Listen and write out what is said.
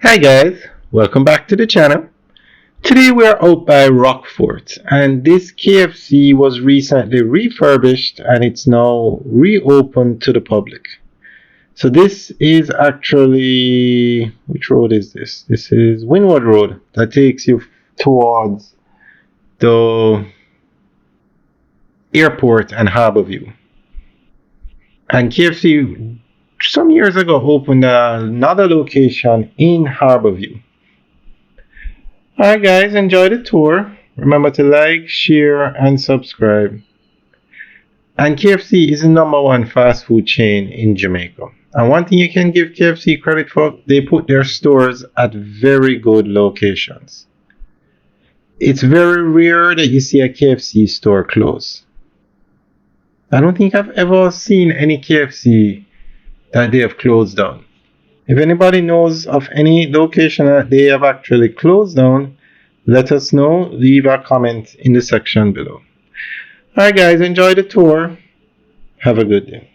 Hi guys, welcome back to the channel. Today we are out by Rockfort and this KFC was recently refurbished and it's now reopened to the public. So this is actually, which road is this? This is Windward Road that takes you towards the airport and Harborview. And KFC some years ago opened another location in Harborview. Alright guys, enjoy the tour. Remember to like, share and subscribe. And KFC is the #1 fast food chain in Jamaica. And one thing you can give KFC credit for, they put their stores at very good locations. It's very rare that you see a KFC store close. I don't think I've ever seen any KFC that they have closed down. If anybody knows of any location that they have actually closed down, let us know. Leave a comment in the section below. Alright guys, enjoy the tour. Have a good day.